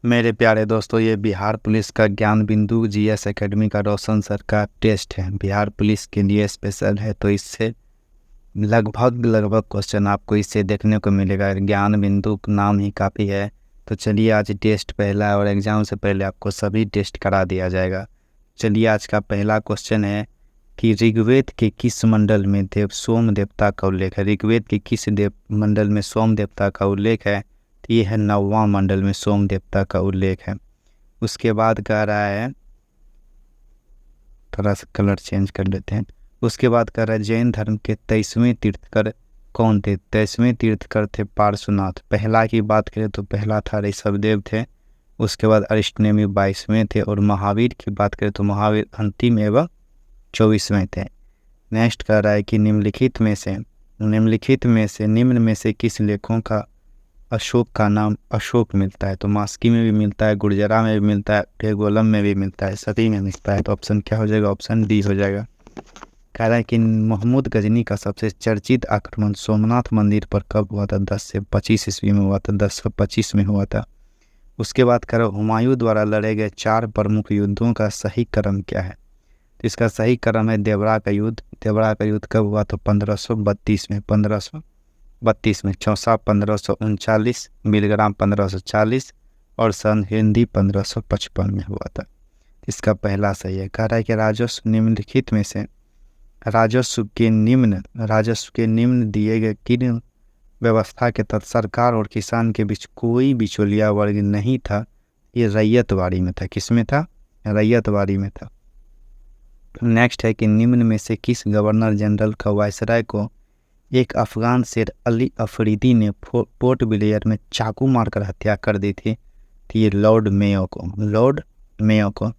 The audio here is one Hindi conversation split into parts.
मेरे प्यारे दोस्तों, ये बिहार पुलिस का ज्ञान बिंदु जीएस एकेडमी का रोशन सर का टेस्ट है। बिहार पुलिस के लिए स्पेशल है, तो इससे लगभग क्वेश्चन आपको इससे देखने को मिलेगा। ज्ञान बिंदु नाम ही काफ़ी है। तो चलिए, आज टेस्ट पहला है और एग्ज़ाम से पहले आपको सभी टेस्ट करा दिया जाएगा। चलिए, आज का पहला क्वेश्चन है कि ऋग्वेद के किस मंडल में सोम देवता का उल्लेख है। ऋग्वेद के किस मंडल में सोम देवता का उल्लेख है? तो ये है 9वां मंडल में सोम देवता का उल्लेख है। उसके बाद कह रहा है, थोड़ा सा कलर चेंज कर लेते हैं। उसके बाद कह रहा है जैन धर्म के 23वें तीर्थकर कौन थे? 23वें तीर्थकर थे पार्श्वनाथ। पहला की बात करें तो पहला था ऋषभदेव थे। उसके बाद अरिष्टनेमी 22वें थे और महावीर की बात करें तो महावीर अंतिम एवं 24वें थे। नेक्स्ट कह रहा है कि निम्नलिखित में से किस लेखों का अशोक का नाम अशोक मिलता है? तो मास्की में भी मिलता है, गुर्जरा में भी मिलता है, पेगोलम में भी मिलता है, सभी में मिलता है। तो ऑप्शन क्या हो जाएगा? ऑप्शन डी हो जाएगा। कह रहा है कि महमूद गजनी का सबसे चर्चित आक्रमण सोमनाथ मंदिर पर कब हुआ था? 10 से 25 ईस्वी में हुआ था। 1025 में हुआ था। उसके बाद कह रहा है हुमायूं द्वारा लड़े गए 4 प्रमुख युद्धों का सही क्रम क्या है? तो इसका सही क्रम है देवरा का युद्ध। देवरा का युद्ध कब हुआ? तो 1532 में। 1532 में। चौसा 1539, बिलग्राम 1540 और सन हिंदी 1555 में हुआ था। इसका पहला सही है। कह रहा है कि राजस्व के निम्न दिए गए किन व्यवस्था के तहत सरकार और किसान के बीच कोई बिचौलिया वर्ग नहीं था? ये रैयतवाड़ी में था। किस में था? रैयतवाड़ी में था। नेक्स्ट है कि निम्न में से किस गवर्नर जनरल का वायसराय को एक अफगान शेर अली अफरीदी ने पोर्ट ब्लेयर में चाकू मारकर हत्या कर दी थी? तो ये लॉर्ड मेयो को।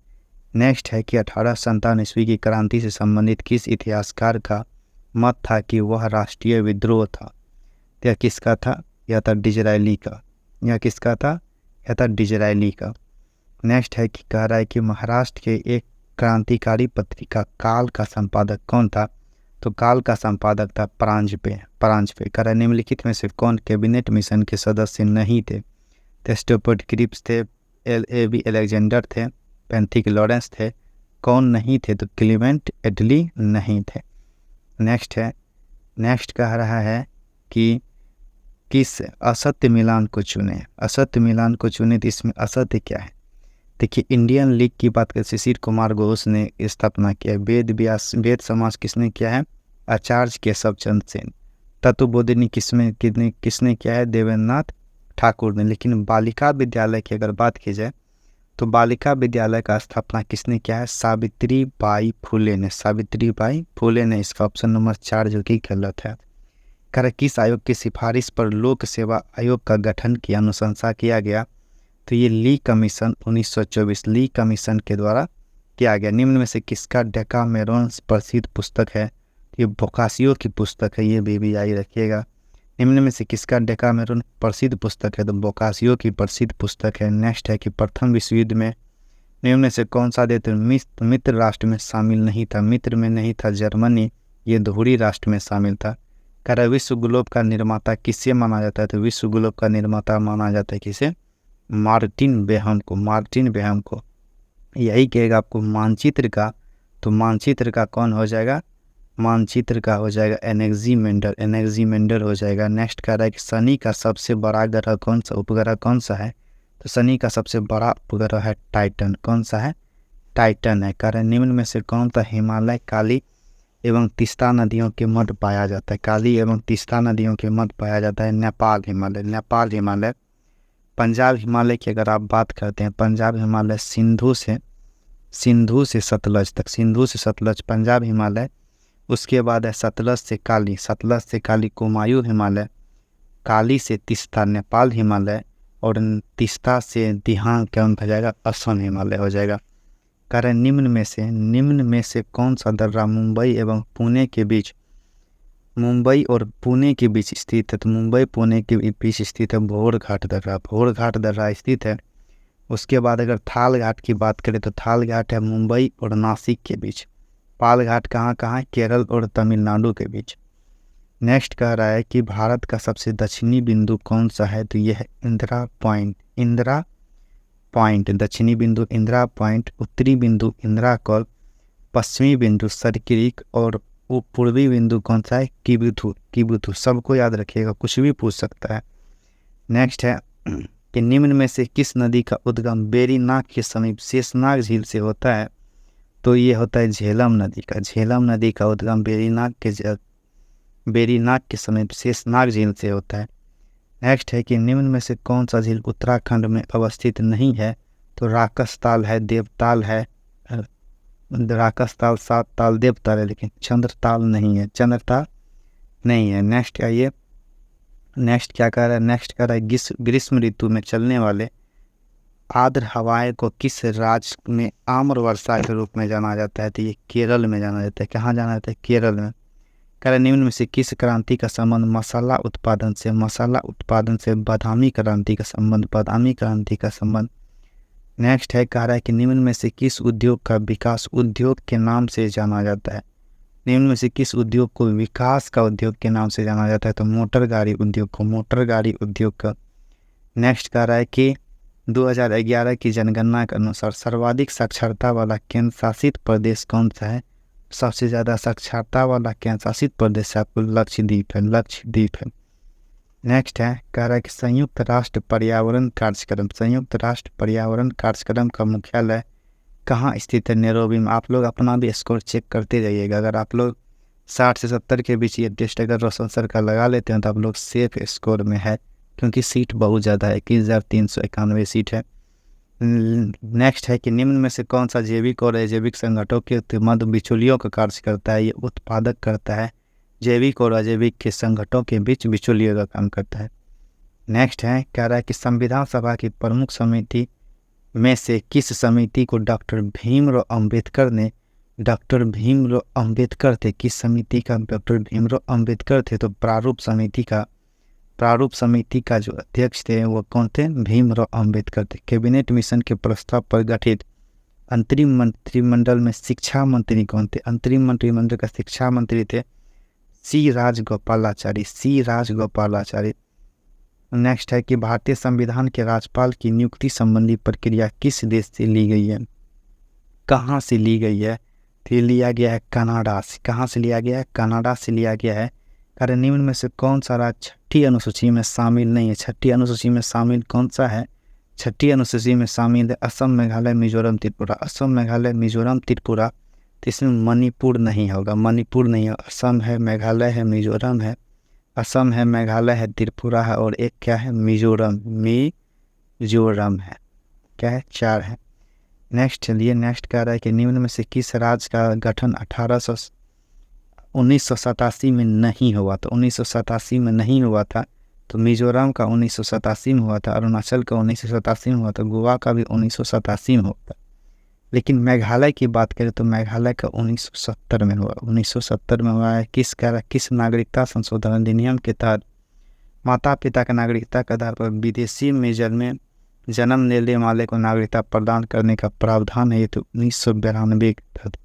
नेक्स्ट है कि 1857 ईस्वी की क्रांति से संबंधित किस इतिहासकार का मत था कि वह राष्ट्रीय विद्रोह था? यह किसका था? यह था डिजरायली का। यह किसका था? यह था डिजरायली का। नेक्स्ट है कि कह रहा है कि महाराष्ट्र के एक क्रांतिकारी पत्रिका काल का संपादक कौन था? तो काल का संपादक था परांजपे। कह रहा है निम्नलिखित में से कौन कैबिनेट मिशन के सदस्य नहीं थे? तो स्टुअर्ट क्रिप्स थे, LAV अलेक्जेंडर थे, पेंथिक लॉरेंस थे। कौन नहीं थे? तो क्लीमेंट एटली नहीं थे। नेक्स्ट कह रहा है कि किस असत्य मिलान को चुने? असत्य मिलान को चुने, तो इसमें असत्य क्या है? देखिए, इंडियन लीग की बात करें, शिशिर कुमार घोष ने स्थापना किया। वेद समाज किसने किया है? आचार्य केशवचंद्र सेन। तत्वबोधिनी किसने किया है? देवेंद्रनाथ ठाकुर ने। लेकिन बालिका विद्यालय की अगर बात की जाए तो बालिका विद्यालय का स्थापना किसने किया है? सावित्रीबाई फुले ने। इसका ऑप्शन नंबर 4 जो कि गलत है। कर किस आयोग की सिफारिश पर लोक सेवा आयोग का गठन की अनुशंसा किया गया? तो ये ली कमीशन 1924 ली कमीशन के द्वारा किया गया। निम्न में से किसका डेकामेरॉन प्रसिद्ध पुस्तक है? ये बोकासियो की पुस्तक है। ये भी याद रखिएगा। निम्न में से किसका डेकामेरॉन प्रसिद्ध पुस्तक है? तो बोकासियो की प्रसिद्ध पुस्तक है। नेक्स्ट है कि प्रथम विश्व युद्ध में निम्न में से कौन सा देश मित्र राष्ट्र में शामिल नहीं था? मित्र में नहीं था जर्मनी, ये धुरी राष्ट्र में शामिल था। कह रहा विश्व ग्लोब का निर्माता किसे माना जाता है? तो विश्व ग्लोब का निर्माता माना जाता है किसे? मार्टिन बेहम को। यही कहेगा आपको मानचित्र का, तो मानचित्र का कौन हो जाएगा? मानचित्र का हो जाएगा एनेक्सिमेंडर हो जाएगा। नेक्स्ट कह रहा है कि शनि का सबसे बड़ा ग्रह उपग्रह कौन सा है? तो शनि का सबसे बड़ा उपग्रह है टाइटन। कौन सा है? टाइटन है। कह रहा है निम्न में से कौन सा हिमालय काली एवं तीस्ता नदियों के मध्य पाया जाता है? काली एवं तीस्ता नदियों के मध्य पाया जाता है नेपाल हिमालय। पंजाब हिमालय की अगर आप बात करते हैं, पंजाब हिमालय सिंधु से सतलज पंजाब हिमालय। उसके बाद है सतलज से काली कुमायूं हिमालय। काली से तीस्ता नेपाल हिमालय और तीस्ता से दिहांग कौन हो जाएगा? असम हिमालय हो जाएगा। कह रहे निम्न में से कौन सा दर्रा मुंबई और पुणे के बीच स्थित है? तो मुंबई पुणे के बीच स्थित है भोर घाट दर्रा स्थित है। उसके बाद अगर थाल घाट की बात करें तो थाल घाट है मुंबई और नासिक के बीच। पाल घाट कहाँ है? केरल और तमिलनाडु के बीच। नेक्स्ट कह रहा है कि भारत का सबसे दक्षिणी बिंदु कौन सा है? तो यह है इंदिरा पॉइंट, दक्षिणी बिंदु इंदिरा पॉइंट, उत्तरी बिंदु इंदिरा कॉल, पश्चिमी बिंदु सरक्रीक और वो पूर्वी बिंदु कौन सा है, किबुथु। किबुथु सबको याद रखिएगा, कुछ भी पूछ सकता है। नेक्स्ट है कि निम्न में से किस नदी का उद्गम वेरीनाग के समीप शेषनाग झील से होता है, तो ये होता है झेलम नदी का। झेलम नदी का उद्गम वेरीनाग के समीप शेषनाग झील से होता है। नेक्स्ट है कि निम्न में से कौन सा झील उत्तराखंड में अवस्थित नहीं है, तो राकसताल है, देवताल है, राकसताल, सात ताल, देवताल है, लेकिन चंद्रताल नहीं है, चंद्रताल नहीं है। नेक्स्ट आइए, नेक्स्ट क्या कह रहा है, नेक्स्ट कह रहा है ग्रीष्म ऋतु में चलने वाले आर्द्र हवाएं को किस राज्य में आम्र वर्षा के रूप में जाना जाता है, तो ये केरल में जाना जाता है। कहाँ जाना जाता है, केरल में। कह रहा है निम्न में से किस क्रांति का संबंध मसाला उत्पादन से, मसाला उत्पादन से बादामी क्रांति का संबंध, बादामी क्रांति का संबंध। नेक्स्ट है, कह रहा है कि निम्न में से किस उद्योग का विकास उद्योग के नाम से जाना जाता है, निम्न में से किस उद्योग को विकास का उद्योग के नाम से जाना जाता है, तो मोटर गाड़ी उद्योग को मोटर गाड़ी उद्योग का। नेक्स्ट कह रहा है कि 2011 की जनगणना के अनुसार सर्वाधिक साक्षरता वाला केंद्र शासित प्रदेश कौन सा है, सबसे ज़्यादा साक्षरता वाला केंद्र शासित प्रदेश आपको लक्षद्वीप है, लक्षद्वीप है। नेक्स्ट है, कह रहा है कि संयुक्त राष्ट्र पर्यावरण कार्यक्रम, संयुक्त राष्ट्र पर्यावरण कार्यक्रम का मुख्यालय कहाँ स्थित है, नैरोबी में। आप लोग अपना भी स्कोर चेक करते जाइएगा। अगर आप लोग 60 से 70 के बीच ये टेस्ट अगर रोशन सर का लगा लेते हैं तो आप लोग सेफ स्कोर में है, क्योंकि सीट बहुत ज़्यादा है, 21,391 सीट है। नेक्स्ट है कि निम्न में से कौन सा जैविक और अजैविक संगठनों के मध्य बिचौलियों का कार्य करता है, ये उत्पादक करता है। जैविक और अजैविक के संगठनों के बीच बिचौलियों का काम करता है। नेक्स्ट है, कह रहा है कि संविधान सभा की प्रमुख समिति में से किस समिति को डॉक्टर भीमराव अंबेडकर ने, डॉक्टर भीमराव अंबेडकर थे, किस समिति का डॉक्टर भीमराव अंबेडकर थे, तो प्रारूप समिति का जो अध्यक्ष थे वो कौन थे, भीमराव अंबेडकर थे। कैबिनेट मिशन के प्रस्ताव पर गठित अंतरिम मंत्रिमंडल में शिक्षा मंत्री कौन थे, अंतरिम मंत्रिमंडल का शिक्षा मंत्री थे सी राजगोपालाचारी, सी राजगोपालाचारी। नेक्स्ट है कि भारतीय संविधान के राज्यपाल की नियुक्ति संबंधी प्रक्रिया किस देश से ली गई है, कहाँ से ली गई है, तो लिया गया है कनाडा से। कहाँ से लिया गया है, कनाडा से लिया गया है। कारण निम्न में से कौन सा राज्य छठी अनुसूची में शामिल नहीं है, छठी अनुसूची में शामिल कौन सा है, छठी अनुसूची में शामिल है असम, मेघालय, मिजोरम, त्रिपुरा। असम, मेघालय, मिजोरम, त्रिपुरा, तो इसमें मणिपुर नहीं होगा, मणिपुर नहीं है। असम है, मेघालय है, मिजोरम है, असम है, मेघालय है, त्रिपुरा है, और एक क्या है, मिजोरम, मिजोरम है। क्या है, 4 है। नेक्स्ट चलिए, नेक्स्ट कह रहा है कि निम्न में से किस राज्य का गठन 1987 में नहीं हुआ, तो 1987 में नहीं हुआ था, तो मिजोरम का 1987 में हुआ था, अरुणाचल का 1987 में हुआ था, गोवा का भी 1987 में हुआ था। लेकिन मेघालय की बात करें तो मेघालय का 1970 में हुआ, 1970 में हुआ है। किस नागरिकता संशोधन अधिनियम के तहत माता पिता का नागरिकता के आधार पर विदेशी में जन्म लेने वाले को नागरिकता प्रदान करने का प्रावधान है, ये तो 1992 के तहत,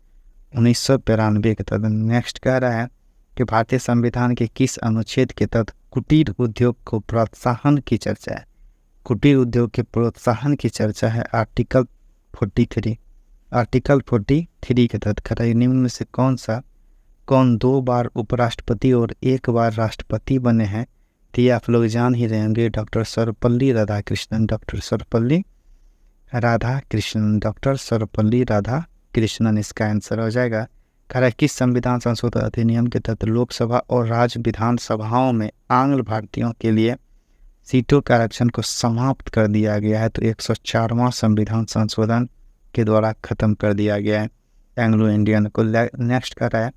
1992 के तहत। नेक्स्ट कह रहा है कि भारतीय संविधान के किस अनुच्छेद के तहत कुटीर उद्योग को प्रोत्साहन की चर्चा है, कुटीर उद्योग के प्रोत्साहन की चर्चा है आर्टिकल 43, आर्टिकल 43 के तहत। खरा निम्न में से कौन 2 बार उपराष्ट्रपति और 1 बार राष्ट्रपति बने हैं, तो ये आप लोग जान ही रहे होंगे, doctor Sarvepalli Radhakrishnan, doctor Sarvepalli Radhakrishnan, doctor Sarvepalli Radhakrishnan इसका आंसर हो जाएगा। खरा किस संविधान संशोधन अधिनियम के तहत लोकसभा और राज्य विधानसभाओं में आंग्ल भारतीयों के लिए सीटों के आरक्षण को समाप्त कर दिया गया है, तो 104वां संविधान संशोधन के द्वारा खत्म कर दिया गया है एंग्लो इंडियन को। नेक्स्ट कर रहा है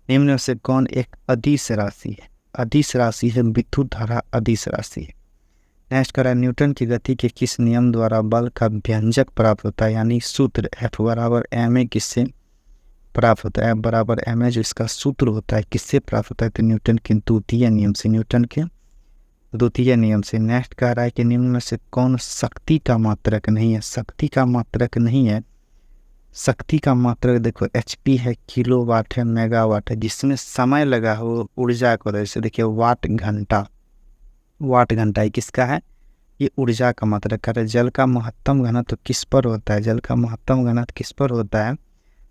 निम्न में से कौन एक अदिश राशि है, अदिश राशि है विद्युत धारा अदिश राशि है। नेक्स्ट कर रहा है न्यूटन की गति के किस नियम द्वारा बल का व्यंजक प्राप्त होता है, यानी सूत्र F बराबर ma किससे प्राप्त होता है, F बराबर ma जो इसका सूत्र होता है किससे प्राप्त होता है, तो न्यूटन के द्वितीय नियम से, न्यूटन के द्वितीय नियम से। नेक्स्ट कह रहा है कि निम्न में से कौन शक्ति का मात्रक नहीं है, शक्ति का मात्रक नहीं है, शक्ति का मात्रक देखो HP है, किलोवाट है, मेगावाट है, जिसमें समय लगा हो ऊर्जा को, जैसे देखिए वाट घंटा, वाट घंटा किसका है, ये ऊर्जा का मात्रक कर रहे हैं। जल का महत्तम घनत्व किस पर होता है, जल का महत्तम घनत्व किस पर होता है,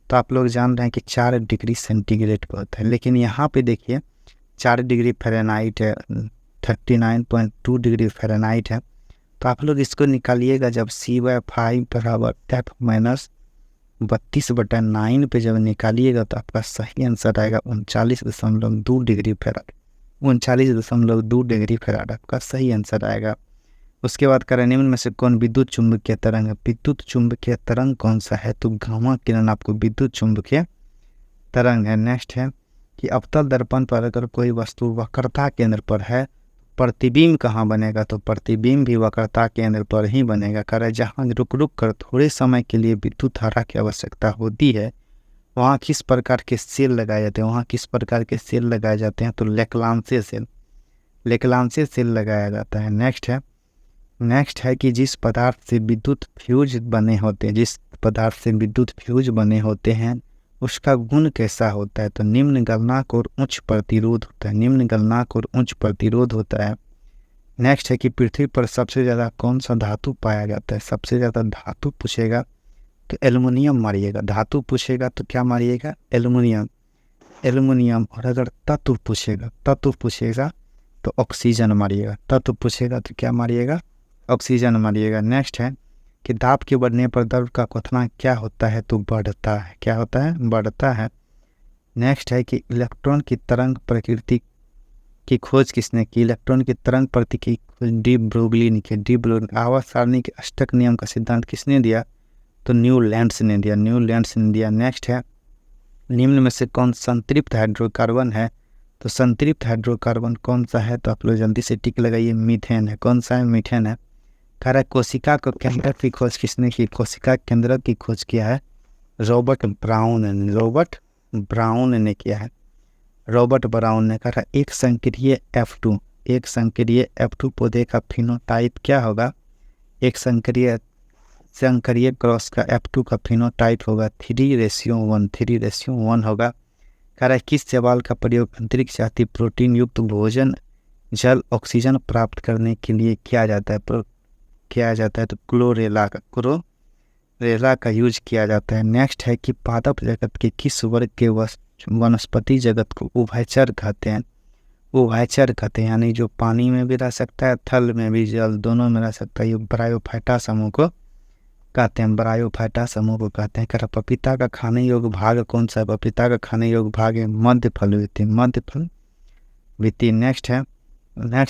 तो आप लोग जान रहे हैं कि 4 डिग्री सेंटीग्रेड पर होता है। लेकिन यहाँ पे देखिए 4 डिग्री फ़ारेनहाइट है, 39.2 डिग्री फ़ारेनहाइट है। तो आप लोग इसको निकालिएगा जब C/5 बराबर F-32/9 पे जब निकालिएगा तो आपका सही आंसर आएगा 39.2 डिग्री फ़ारेनहाइट। 39.2 डिग्री फ़ारेनहाइट आपका सही आंसर आएगा। उसके बाद करें निम्न में से कौन विद्युत चुंबकीय तरंग है। विद्युत चुंबकीय तरंग कौन सा है, तो गामा किरण आपको विद्युत चुंबकीय तरंग है। नेक्स्ट है कि अवतल दर्पण पर अगर कोई वस्तु वक्रता केंद्र पर है, प्रतिबिंब कहाँ बनेगा, तो प्रतिबिंब भी वक्रता केंद्र पर ही बनेगा। करे जहाँ रुक रुक कर थोड़े समय के लिए विद्युत धारा की आवश्यकता होती है, वहाँ किस प्रकार के सेल लगाए जाते हैं, वहाँ किस प्रकार के सेल लगाए जाते हैं, तो लेक्लांसे सेल लगाया जाता है। नेक्स्ट है कि जिस पदार्थ से विद्युत फ्यूज बने होते हैं, जिस पदार्थ से विद्युत फ्यूज बने होते हैं उसका गुण कैसा होता है, तो निम्न गलनांक और उच्च प्रतिरोध होता है, निम्न गलनांक और उच्च प्रतिरोध होता है। नेक्स्ट है कि पृथ्वी पर सबसे ज़्यादा कौन सा धातु पाया जाता है, सबसे ज़्यादा धातु पूछेगा तो एल्युमिनियम मारिएगा, धातु पूछेगा तो क्या मारिएगा, एल्युमिनियम। और अगर तत्व पूछेगा तो ऑक्सीजन मारिएगा, तत्व पूछेगा तो क्या मारिएगा, ऑक्सीजन मारिएगा। नेक्स्ट है कि दाब के बढ़ने पर द्रव का क्वथनांक क्या होता है, तो बढ़ता है, क्या होता है, बढ़ता है। नेक्स्ट है कि इलेक्ट्रॉन की तरंग प्रकृति की खोज किसने की, इलेक्ट्रॉन की तरंग प्रकृति की खोज डी ब्रोगली ने की। डी ब्रोगली आवर्त सारणी के अष्टक नियम का सिद्धांत किसने दिया, तो न्यूलैंड्स ने दिया। नेक्स्ट है निम्न में से कौन संतृप्त हाइड्रोकार्बन है, तो संतृप्त हाइड्रोकार्बन कौन सा है, तो आप लोग जल्दी से टिक लगाइए, मीथेन है। कौन सा है, मीथेन है। कह रहा है कोशिका को केंद्रक की खोज किसने की, कोशिका केंद्रक की खोज किया है रॉबर्ट ब्राउन ने किया है, रॉबर्ट ब्राउन ने। कह रहा है एक संक्रिय F2 पौधे का फिनोटाइप क्या होगा, एक संक्रिय क्रॉस का F2 का फिनोटाइप होगा 3:1 होगा। कह रहा है किस शैवाल का प्रयोग अंतरिक्ष जाति प्रोटीन युक्त भोजन जल ऑक्सीजन प्राप्त करने के लिए किया जाता है, तो क्लोरेला का यूज किया जाता है। नेक्स्ट है कि पादप जगत के किस वर्ग के वनस्पति जगत को उभयचर कहते हैं, यानी जो पानी में भी रह सकता है, थल में भी, जल दोनों में रह सकता है, ये ब्रायोफाइटा समूह को कहते हैं। कर पपीता का खाने योग्य भाग कौन सा है, पपीता का खाने योग्य भाग है मध्य फल वित्तीय। नेक्स्ट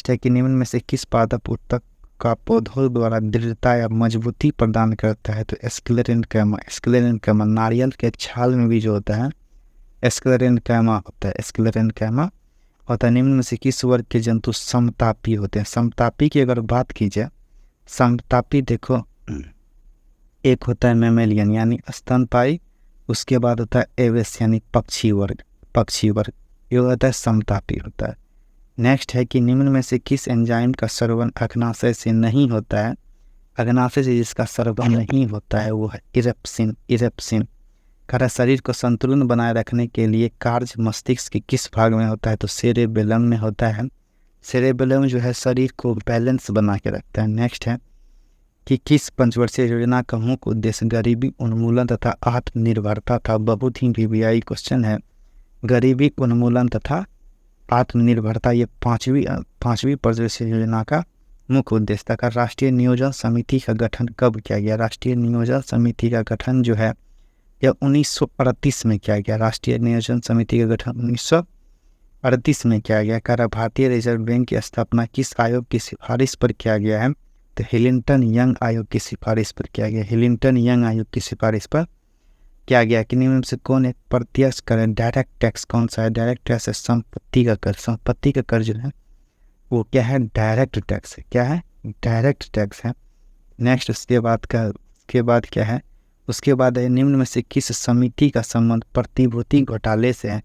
है कि निम्न में से किस पादप उत्तक का पौधों द्वारा दृढ़ता या मजबूती प्रदान करता है, तो स्क्लेरेनकैमा। नारियल के छाल में भी जो होता है स्क्लेरेनकैमा होता है। निम्न में से किस वर्ग के जंतु समतापी होते हैं, समतापी की अगर बात कीजिए, समतापी देखो एक होता है मैमेलियन यानी स्तनपायी, उसके बाद होता है एवेस यानी पक्षी वर्ग, ये होता है समतापी होता है। नेक्स्ट है कि निम्न में से किस एंजाइम का स्रवण अग्नाशय से नहीं होता है, अग्नाशय से जिसका स्रवण नहीं होता है वो है इरेप्सिन। कह शरीर को संतुलन बनाए रखने के लिए कार्य मस्तिष्क के किस भाग में होता है, तो सेरेबेलम में होता है। सेरेबेलम जो है शरीर को बैलेंस बना के रखता है। नेक्स्ट है कि किस पंचवर्षीय योजना का मुख्य उद्देश्य गरीबी उन्मूलन तथा आत्मनिर्भरता था, बहुत ही वीवीआई क्वेश्चन है। गरीबी उन्मूलन तथा आत्मनिर्भरता ये पांचवी पंचवर्षीय योजना का मुख्य उद्देश्य था। राष्ट्रीय नियोजन समिति का गठन कब किया गया, राष्ट्रीय नियोजन समिति का गठन जो है यह 1938 में किया गया, राष्ट्रीय नियोजन समिति का गठन 1938 में किया गया। कह रहा भारतीय रिजर्व बैंक की स्थापना किस आयोग की सिफारिश पर किया गया है, तो हिलिंगटन यंग आयोग की सिफारिश पर किया गया, कि निम्न से कौन एक प्रत्यक्ष कर डायरेक्ट टैक्स कौन सा है, डायरेक्ट टैक्स है संपत्ति का कर जो है वो क्या है, डायरेक्ट टैक्स है, क्या है, डायरेक्ट टैक्स है। नेक्स्ट उसके बाद क्या है, उसके बाद है निम्न में से किस समिति का संबंध प्रतिभूति घोटाले से है,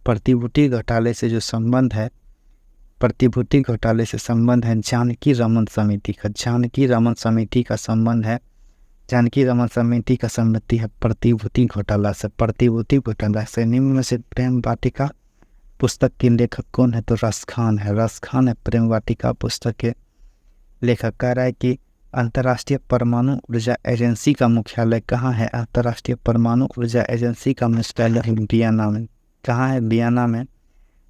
प्रतिभूति घोटाले से संबंध है जानकी रमन समिति का संबंध है, जानकी रमन समिति का सम्मति है प्रतिभूति घोटाला से। निम्न में से प्रेम वाटिका पुस्तक के लेखक कौन है, तो रस खान है, प्रेम वाटिका पुस्तक के लेखक कह रहा है कि अंतर्राष्ट्रीय परमाणु ऊर्जा एजेंसी का मुख्यालय कहाँ है? अंतर्राष्ट्रीय परमाणु ऊर्जा एजेंसी का मुख्यालय वियना में। कहाँ है? वियना में।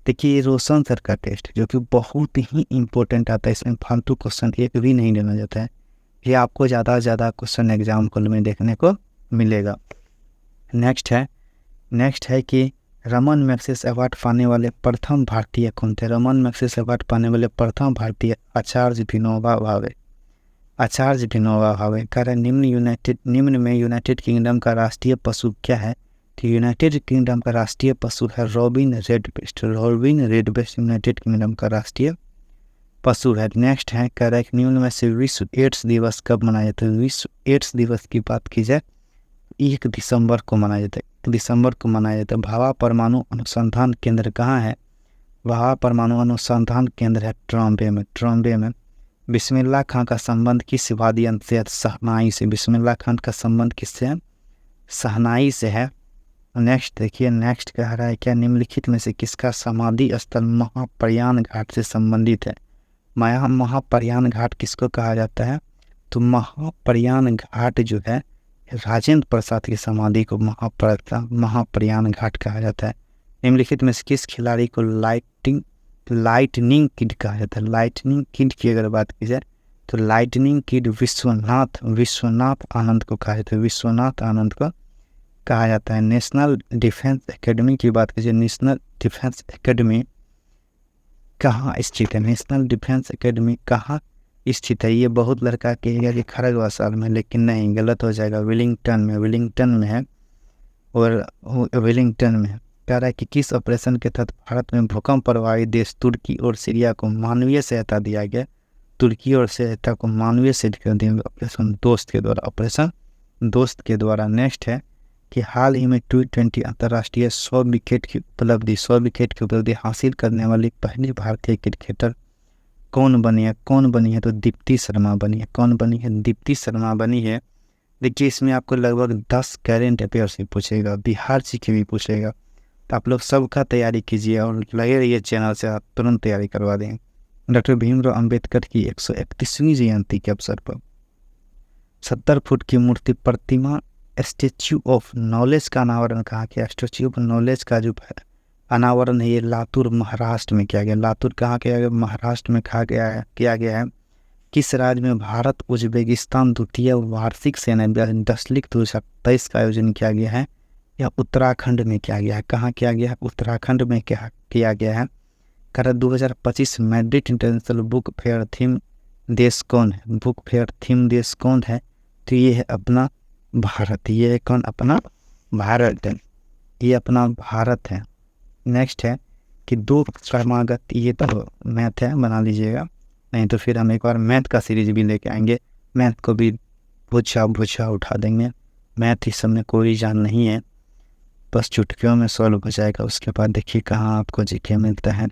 देखिए, ये रोशन सर का टेस्ट जो कि बहुत ही इंपॉर्टेंट आता है, इसमें फालतू क्वेश्चन एक भी नहीं लेना जाता है, ये आपको ज़्यादा से ज़्यादा क्वेश्चन एग्जाम्पल में देखने को मिलेगा। नेक्स्ट है कि रमन मैग्सेसे अवार्ड पाने वाले प्रथम भारतीय कौन थे? रमन मैग्सेसे अवार्ड पाने वाले प्रथम भारतीय आचार्य विनोबा भावे। आचार्य विनोबा भावे। कारण निम्न में यूनाइटेड किंगडम का राष्ट्रीय पशु क्या है? तो यूनाइटेड किंगडम का राष्ट्रीय पशु है रॉबिन रेडब्रेस्ट। रॉबिन रेडब्रेस्ट यूनाइटेड किंगडम का राष्ट्रीय पशु है। नेक्स्ट है कह रहा है निम्न में से विश्व एड्स दिवस कब मनाया जाता है? विश्व एड्स दिवस की बात की जाए 1 दिसंबर को मनाया जाता है। 1 दिसंबर को मनाया जाता है। भाभा परमाणु अनुसंधान केंद्र कहाँ है? भाभा परमाणु अनुसंधान केंद्र है ट्रॉम्बे में। ट्रॉम्बे में। बिस्मिल्लाह खान का संबंध किस वाद्ययंत्र से? शहनाई से। बिस्मिल्लाह खान का संबंध किससे है? शहनाई से है। नेक्स्ट देखिए, नेक्स्ट कह रहा है क्या निम्नलिखित में से किसका समाधि स्थल महाप्रयाण घाट से संबंधित है? महाप्रयाण घाट किसको कहा जाता है? तो महाप्रयाण घाट जो है राजेंद्र प्रसाद की समाधि को महाप्रयाण घाट कहा जाता है। निम्नलिखित में से किस खिलाड़ी को लाइटनिंग किड कहा जाता है? लाइटनिंग किड की अगर बात की जाए तो लाइटनिंग किड विश्वनाथ आनंद को कहा जाता है। विश्वनाथ आनंद को कहा जाता है। नेशनल डिफेंस एकेडमी की बात कीजिए, नेशनल डिफेंस एकेडमी कहाँ स्थित है? नेशनल डिफेंस एकेडमी कहाँ स्थित है? ये बहुत लड़का कहेगा कि खड़गवासला में, लेकिन नहीं, गलत हो जाएगा। वेलिंगटन में है। और वेलिंगटन में कह रहा है कि किस ऑपरेशन के तहत भारत में भूकंप प्रभावित देश तुर्की और सीरिया को मानवीय सहायता दिया गया? तुर्की और सहायता को मानवीय सहायता दिया गया ऑपरेशन दोस्त के द्वारा। नेक्स्ट है कि हाल ही में T20 अंतर्राष्ट्रीय 100 विकेट की उपलब्धि हासिल करने वाली पहली भारतीय क्रिकेटर कौन बनी है? तो दीप्ति शर्मा बनी है। कौन बनी है? दीप्ति शर्मा बनी है। देखिए, इसमें आपको लगभग 10 करेंट अफेयर से पूछेगा, बिहार से भी पूछेगा, तो आप लोग सबका तैयारी कीजिए और लगे रहिए चैनल से, आप तुरंत तैयारी करवा देंगे। डॉक्टर भीमराव अंबेडकर की 131वीं जयंती के अवसर पर 70 फुट की मूर्ति प्रतिमा स्टैच्यू ऑफ नॉलेज का अनावरण कहाँ किया? स्टैच्यू ऑफ नॉलेज का जो अनावरण है ये लातूर महाराष्ट्र में किया गया। लातूर कहाँ किया गया? महाराष्ट्र में किया गया है। किस राज्य में भारत उज्बेकिस्तान द्वितीय वार्षिक सेना 10/2023 का आयोजन किया गया है? यह उत्तराखंड में किया गया है। कहाँ किया गया है? उत्तराखंड में किया गया है। 2025 Madrid international book fair theme देश कौन है? बुक फेयर थीम देश कौन है? तो ये है अपना भारत। ये कौन? अपना भारत है। ये अपना भारत है। नेक्स्ट है कि 2 क्रमागत, ये तो मैथ है, बना लीजिएगा, नहीं तो फिर हम एक बार मैथ का सीरीज भी लेके आएंगे, मैथ को भी भूछा उठा देंगे। मैथ इस समय कोई जान नहीं है, बस चुटकियों में सॉल्व हो जाएगा। उसके बाद देखिए कहाँ आपको जीके मिलता है।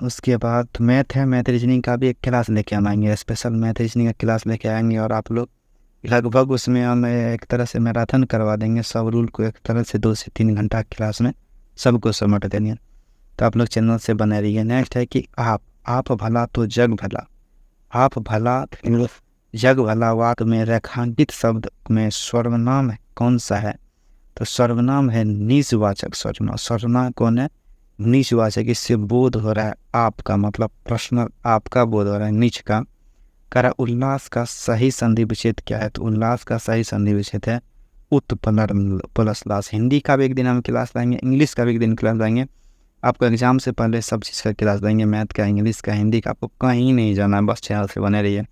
उसके बाद मैथ है, मैथ रीजनिंग का भी एक क्लास लेके आएंगे, स्पेशल मैथ रीजनिंग का क्लास लेके आएंगे, और आप लोग लगभग उसमें हम एक तरह से मैराथन करवा देंगे। सब रूल को एक तरह से 2 से 3 घंटा क्लास में सबको समझ देंगे, तो आप लोग चैनल से बने रहिए। नेक्स्ट है कि आप भला तो जग भला। आप भला जग भला वाक्य में रेखांकित शब्द में सर्वनाम कौन सा है? तो सर्वनाम है निजवाचक सर्वनाम। सर्वनाम कौन है? निजवाचक। इससे बोध हो रहा है आपका, मतलब प्रश्न आपका बोध हो रहा है, निज का। करा उल्लास का सही संधि विच्छेद क्या है? तो उल्लास का सही संधि विच्छेद है प्लस लास। हिंदी का भी एक दिन हम क्लास लाएंगे, इंग्लिश का भी एक दिन क्लास लाएंगे। आपको एग्जाम से पहले सब चीज़ का क्लास देंगे, मैथ का, इंग्लिश का, हिंदी का, आपको कहीं नहीं जाना है, बस चैनल से बने रहिए।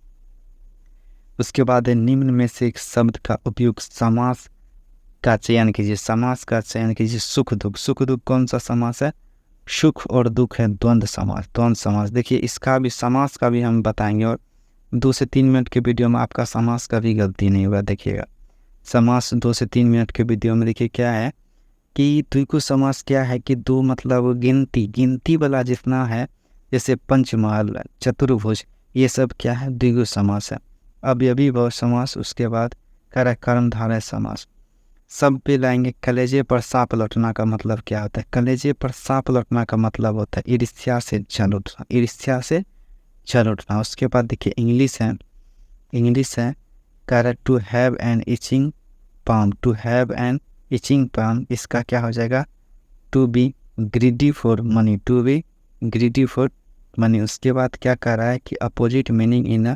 उसके बाद है निम्न में से एक शब्द का उपयोग समास का चयन कीजिए। समास का चयन कीजिए। सुख दुख। सुख दुख कौन सा समास है? सुख और दुख है द्वंद्व समास। द्वंद्व समास देखिए, इसका भी समास का भी हम बताएंगे, और 2 से 3 मिनट के वीडियो में आपका समास का भी गलती नहीं होगा। देखिएगा समास 2 से 3 मिनट के वीडियो में देखिए क्या है कि द्विगु समास क्या है कि 2 मतलब गिनती वाला जितना है, जैसे पंचमहल, चतुर्भुज, ये सब क्या है? द्विगु समास है। अव्ययीभाव समास, उसके बाद कर्मधारय समास। सब पे लाएंगे। कलेजे पर सांप लौटना का मतलब क्या होता है? कलेजे पर सांप लौटना का मतलब होता है ईर्ष्या से जल उठना। ईर्ष्या से चल उठना। उसके बाद देखिए इंग्लिश है, कह रहा है to have an itching palm, to have an itching palm, इसका क्या हो जाएगा, to be greedy for money, to be greedy for money. उसके बाद क्या कह रहा है कि opposite meaning in a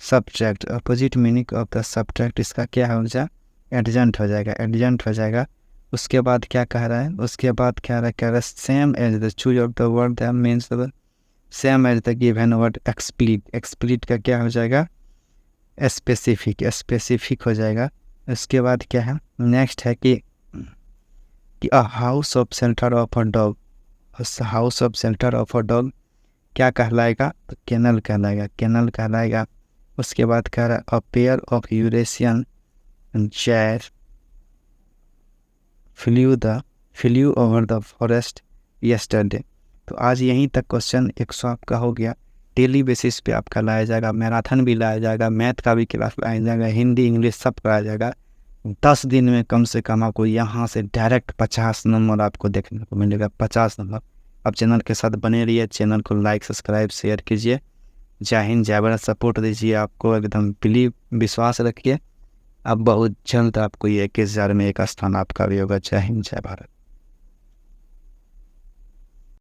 subtract, opposite meaning of the subtract, इसका क्या हो जाए, एडजेंट हो जाएगा, एडजेंट हो जाएगा। उसके बाद क्या कह रहा है, उसके बाद कह रहा है same as the choose of the word that means same as the given word explicit, explicit का क्या हो जाएगा, स्पेसिफिक, स्पेसिफिक हो जाएगा। उसके बाद क्या है, नेक्स्ट है कि a house of centre of a dog, house of centre of a dog क्या कहलाएगा, तो केनल कहलाएगा, केनल कहलाएगा। उसके बाद कह रहा है a pair of Eurasian Jair flu over the forest yesterday. तो आज यहीं तक क्वेश्चन 100 आपका हो गया। डेली बेसिस पे आपका लाया जाएगा, मैराथन भी लाया जाएगा, मैथ का भी क्लास लाया जाएगा, हिंदी इंग्लिश सब कराया जाएगा। 10 दिन में कम से कम आपको यहाँ से डायरेक्ट 50 नंबर आपको देखने को मिलेगा, 50 नंबर। अब चैनल के साथ बने रहिए, चैनल को लाइक सब्सक्राइब शेयर कीजिए। जय हिंद, जय भारत, सपोर्ट दीजिए, आपको एकदम बिलीव विश्वास रखिए। अब बहुत जल्द आपको ये 21,000 में एक स्थान आपका भी होगा। जय हिंद, जय भारत।